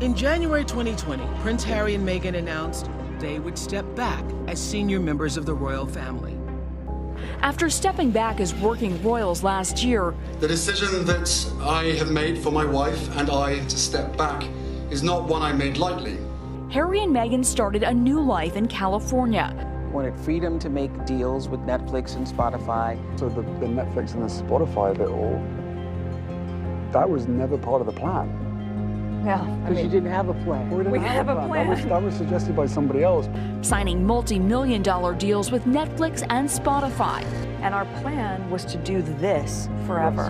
In January 2020, Prince Harry and Meghan announced they would step back as senior members of the royal family. After stepping back as working royals last year, the decision that I have made for my wife and I to step back is not one I made lightly. Harry and Meghan started a new life in California. Wanted freedom to make deals with Netflix and Spotify. So the Netflix and the Spotify of it all, that was never part of the plan. Yeah, because you didn't have a plan. We didn't have a plan. That was suggested by somebody else. Signing multi-million-dollar deals with Netflix and Spotify. And our plan was to do this forever.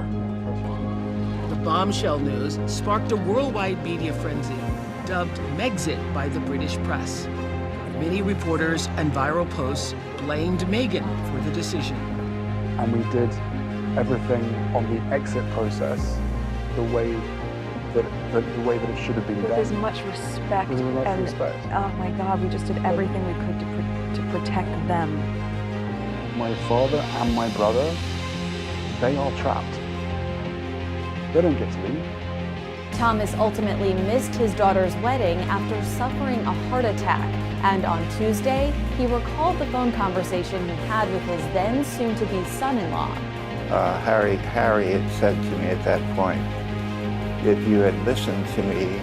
The bombshell news sparked a worldwide media frenzy, dubbed Megxit by the British press. Many reporters and viral posts blamed Meghan for the decision. And we did everything on the exit process the way that it should have been done. With as much respect. With as much respect. Oh my God, we just did everything we could to protect them. My father and my brother, they are trapped. They don't get to leave. Thomas ultimately missed his daughter's wedding after suffering a heart attack. And on Tuesday, he recalled the phone conversation he had with his then soon-to-be son-in-law. Harry had said to me at that point, if you had listened to me,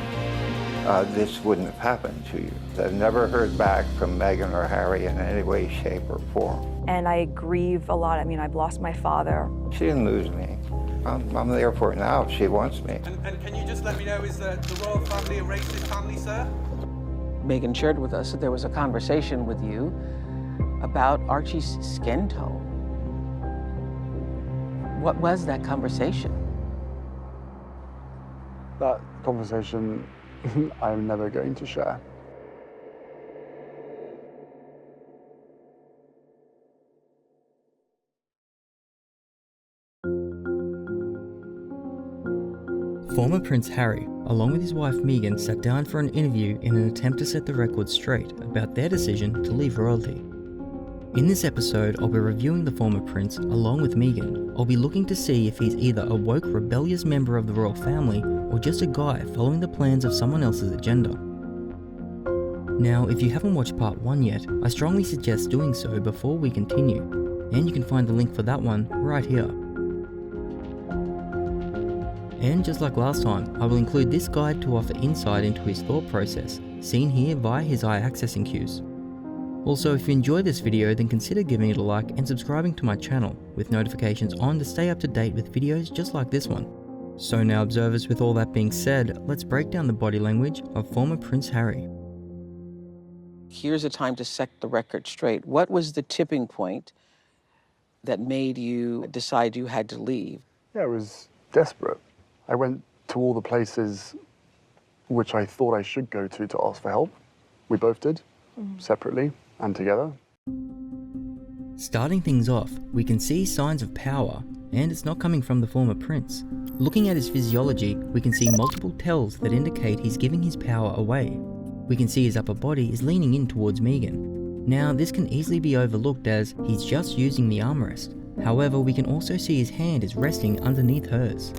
this wouldn't have happened to you. I've never heard back from Meghan or Harry in any way, shape, or form. And I grieve a lot. I mean, I've lost my father. She didn't lose me. I'm there for her now if she wants me. And can you just let me know, is the royal family a racist family, sir? Meghan shared with us that there was a conversation with you about Archie's skin tone. What was that conversation? That conversation I'm never going to share. Former Prince Harry, along with his wife Meghan, sat down for an interview in an attempt to set the record straight about their decision to leave royalty. In this episode, I'll be reviewing the former prince along with Meghan. I'll be looking to see if he's either a woke, rebellious member of the royal family or just a guy following the plans of someone else's agenda. Now, if you haven't watched part 1 yet, I strongly suggest doing so before we continue, and you can find the link for that one right here. And just like last time, I will include this guide to offer insight into his thought process, seen here via his eye accessing cues. Also, if you enjoyed this video, then consider giving it a like and subscribing to my channel, with notifications on to stay up to date with videos just like this one. So now observers, with all that being said, let's break down the body language of former Prince Harry. Here's a time to set the record straight. What was the tipping point that made you decide you had to leave? Yeah, I was desperate. I went to all the places which I thought I should go to ask for help. We both did, separately and together. Starting things off, we can see signs of power, and it's not coming from the former prince. Looking at his physiology, we can see multiple tells that indicate he's giving his power away. We can see his upper body is leaning in towards Meghan. Now, this can easily be overlooked as he's just using the armrest. However, we can also see his hand is resting underneath hers.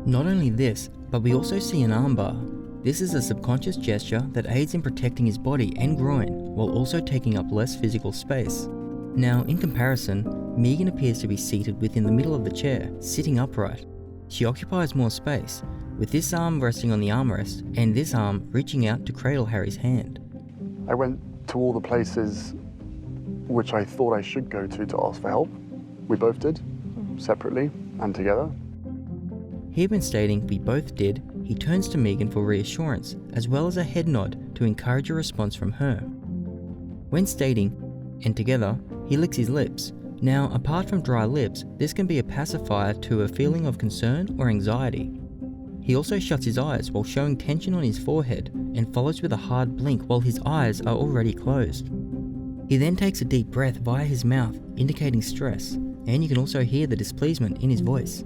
Not only this, but we also see an armbar. This is a subconscious gesture that aids in protecting his body and groin, while also taking up less physical space. Now, in comparison, Meghan appears to be seated within the middle of the chair, sitting upright. She occupies more space, with this arm resting on the armrest, and this arm reaching out to cradle Harry's hand. I went to all the places which I thought I should go to ask for help. We both did, separately and together. Here when stating we both did, he turns to Meghan for reassurance, as well as a head nod to encourage a response from her. When stating, and together, he licks his lips. Now, apart from dry lips, this can be a pacifier to a feeling of concern or anxiety. He also shuts his eyes while showing tension on his forehead and follows with a hard blink while his eyes are already closed. He then takes a deep breath via his mouth, indicating stress, and you can also hear the displeasement in his voice.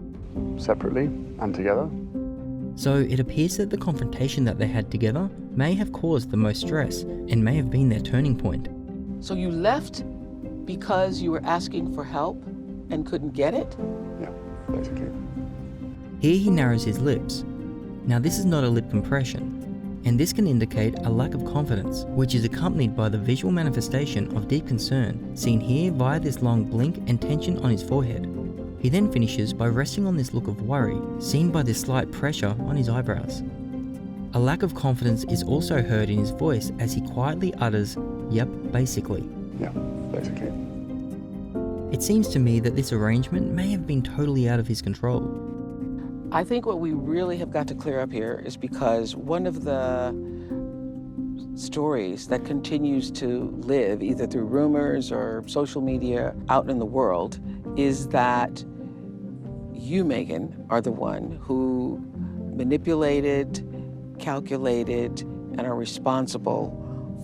Separately and together. So it appears that the confrontation that they had together may have caused the most stress and may have been their turning point. So you left because you were asking for help and couldn't get it? Yeah, basically. Here he narrows his lips. Now this is not a lip compression. and this can indicate a lack of confidence, which is accompanied by the visual manifestation of deep concern, seen here via this long blink and tension on his forehead. He then finishes by resting on this look of worry, seen by this slight pressure on his eyebrows. A lack of confidence is also heard in his voice as he quietly utters, "Yep, basically." Yeah, basically. It seems to me that this arrangement may have been totally out of his control. I think what we really have got to clear up here is because one of the stories that continues to live, either through rumors or social media out in the world, is that you, Meghan, are the one who manipulated, calculated, and are responsible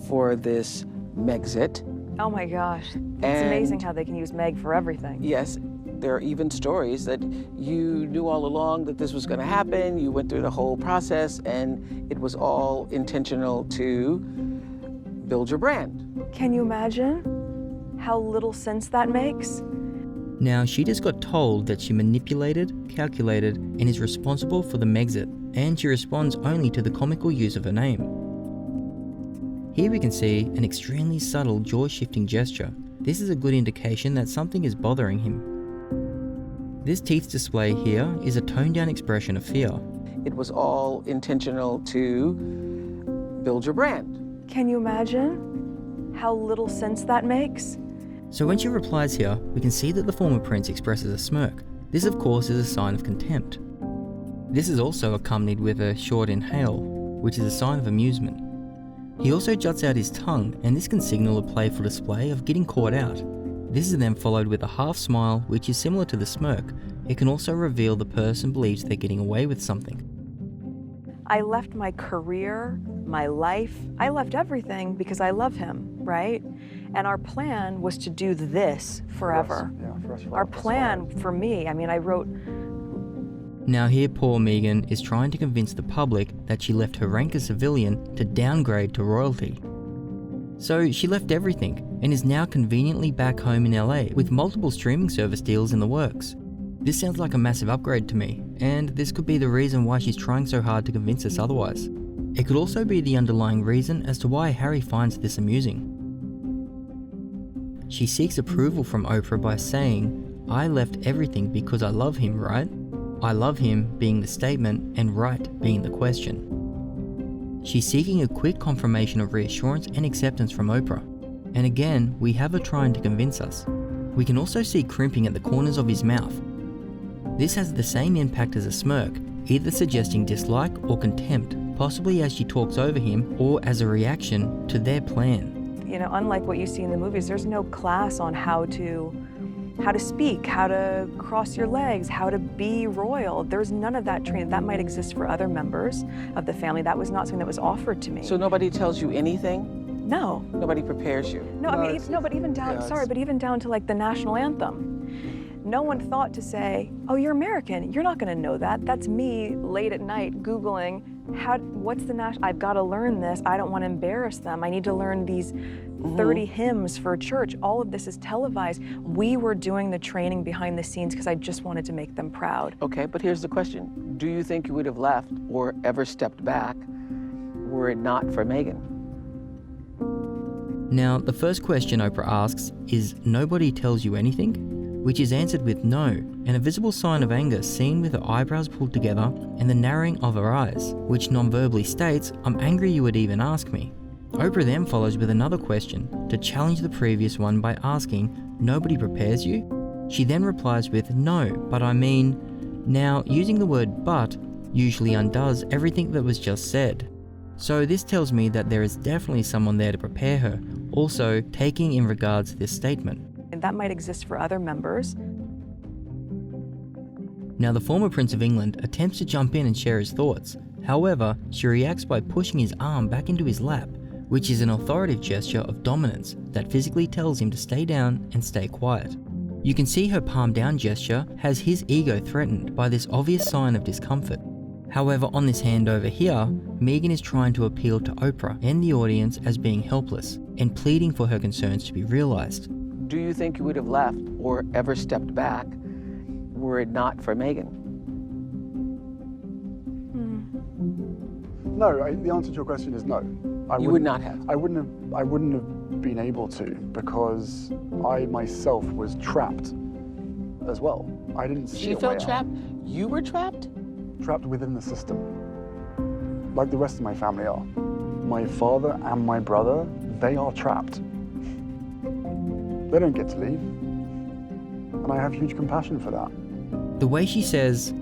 for this Megxit. Oh my gosh. It's amazing how they can use Meg for everything. Yes, there are even stories that you knew all along that this was going to happen. You went through the whole process, and it was all intentional to build your brand. Can you imagine how little sense that makes? Now, she just got told that she manipulated, calculated, and is responsible for the Megxit, and she responds only to the comical use of her name. Here we can see an extremely subtle jaw-shifting gesture. This is a good indication that something is bothering him. This teeth display here is a toned-down expression of fear. It was all intentional to build your brand. Can you imagine how little sense that makes? So when she replies here, we can see that the former prince expresses a smirk. This of course is a sign of contempt. This is also accompanied with a short inhale, which is a sign of amusement. He also juts out his tongue, and this can signal a playful display of getting caught out. This is then followed with a half smile, which is similar to the smirk. It can also reveal the person believes they're getting away with something. I left my career, my life, I left everything because I love him, right? And our plan was to do this forever. For us, Our plan for me, I wrote. Now here poor Meghan is trying to convince the public that she left her rank as civilian to downgrade to royalty. So she left everything and is now conveniently back home in LA with multiple streaming service deals in the works. This sounds like a massive upgrade to me, and this could be the reason why she's trying so hard to convince us otherwise. It could also be the underlying reason as to why Harry finds this amusing. She seeks approval from Oprah by saying, "I left everything because I love him, right?" I love him being the statement and right being the question. She's seeking a quick confirmation of reassurance and acceptance from Oprah. And again, we have her trying to convince us. We can also see crimping at the corners of his mouth. This has the same impact as a smirk, either suggesting dislike or contempt, possibly as she talks over him or as a reaction to their plan. Unlike what you see in the movies, there's no class on how to speak, how to cross your legs, how to be royal. There's none of that training. That might exist for other members of the family. That was not something that was offered to me. So nobody tells you anything? No. Nobody prepares you? No, but even down to like the national anthem. No one thought to say, "Oh, you're American. You're not going to know that." That's me late at night Googling, what's the national, I've got to learn this. I don't want to embarrass them. I need to learn these 30 hymns for church. All of this is televised. We were doing the training behind the scenes because I just wanted to make them proud. Okay, but here's the question. Do you think you would have left or ever stepped back were it not for Meghan? Now, the first question Oprah asks is, "Nobody tells you anything?" which is answered with no, and a visible sign of anger seen with her eyebrows pulled together and the narrowing of her eyes, which non-verbally states, "I'm angry you would even ask me." Oprah then follows with another question to challenge the previous one by asking, "Nobody prepares you?" She then replies with, "No, but I mean..." Now, using the word "but" usually undoes everything that was just said. So this tells me that there is definitely someone there to prepare her, also taking in regards to this statement. And that might exist for other members. Now the former Prince of England attempts to jump in and share his thoughts. However, she reacts by pushing his arm back into his lap, which is an authoritative gesture of dominance that physically tells him to stay down and stay quiet. You can see her palm down gesture has his ego threatened by this obvious sign of discomfort. However, on this hand over here, Meghan is trying to appeal to Oprah and the audience as being helpless and pleading for her concerns to be realized. Do you think you would have left or ever stepped back were it not for Meghan? No, the answer to your question is no. You would not have? I wouldn't have been able to, because I myself was trapped as well. I didn't see She felt trapped? You were trapped? Trapped within the system, like the rest of my family are. My father and my brother, they are trapped. They don't get to leave. And I have huge compassion for that. The way she says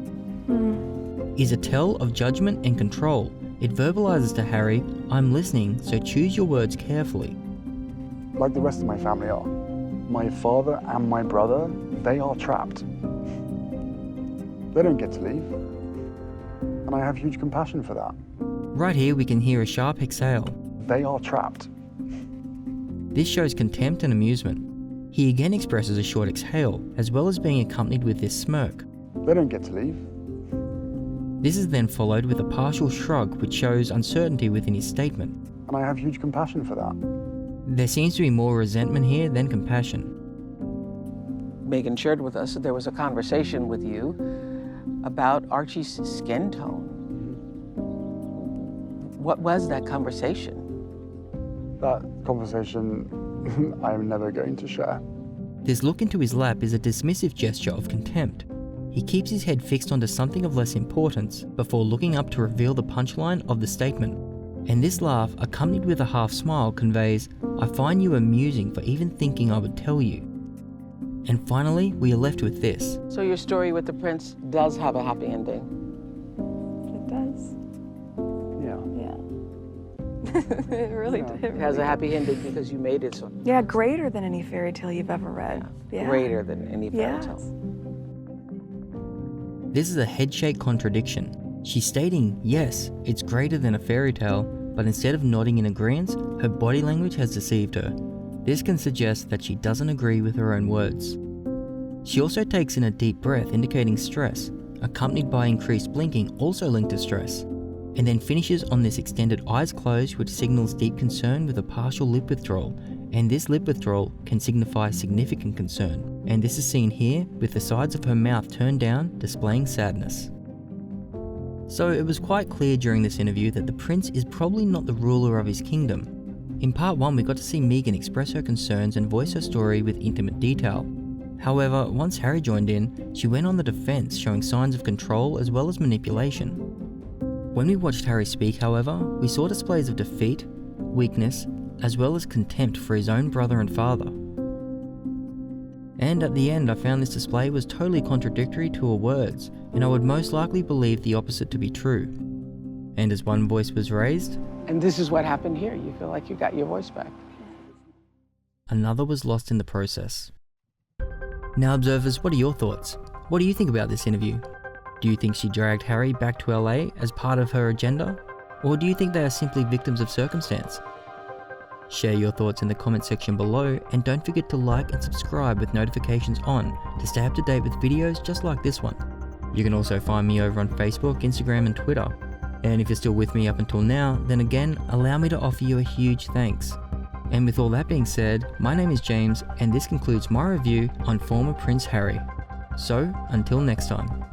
is a tell of judgment and control. It verbalizes to Harry, I'm listening, so choose your words carefully. Like the rest of my family are. My father and my brother, they are trapped. They don't get to leave. And I have huge compassion for that. Right here we can hear a sharp exhale. They are trapped. This shows contempt and amusement. He again expresses a short exhale, as well as being accompanied with this smirk. They don't get to leave. This is then followed with a partial shrug, which shows uncertainty within his statement. And I have huge compassion for that. There seems to be more resentment here than compassion. Meghan shared with us that there was a conversation with you about Archie's skin tone. What was that conversation? That conversation I'm never going to share. This look into his lap is a dismissive gesture of contempt. He keeps his head fixed onto something of less importance before looking up to reveal the punchline of the statement. And this laugh, accompanied with a half smile, conveys, I find you amusing for even thinking I would tell you. And finally, we are left with this. So your story with the prince does have a happy ending? It does. Yeah. It really did. It has a happy ending because you made it so. Yeah, greater than any fairy tale you've ever read. Yeah. Greater than any fairy tale. This is a headshake contradiction. She's stating, yes, it's greater than a fairy tale, but instead of nodding in agreement, her body language has deceived her. This can suggest that she doesn't agree with her own words. She also takes in a deep breath, indicating stress, accompanied by increased blinking, also linked to stress, and then finishes on this extended eyes closed, which signals deep concern with a partial lip withdrawal, and this lip withdrawal can signify significant concern, and this is seen here with the sides of her mouth turned down, displaying sadness. So it was quite clear during this interview that the prince is probably not the ruler of his kingdom. In part 1 we got to see Meghan express her concerns and voice her story with intimate detail. However, once Harry joined in, she went on the defense, showing signs of control as well as manipulation. When we watched Harry speak, however, we saw displays of defeat, weakness, as well as contempt for his own brother and father. And at the end, I found this display was totally contradictory to her words, and I would most likely believe the opposite to be true. And as one voice was raised, and this is what happened here. You feel like you got your voice back. Another was lost in the process. Now observers, what are your thoughts? What do you think about this interview? Do you think she dragged Harry back to LA as part of her agenda? Or do you think they are simply victims of circumstance? Share your thoughts in the comment section below, and don't forget to like and subscribe with notifications on to stay up to date with videos just like this one. You can also find me over on Facebook, Instagram and Twitter. And if you're still with me up until now, then again, allow me to offer you a huge thanks. And with all that being said, my name is James, and this concludes my review on former Prince Harry. So, until next time.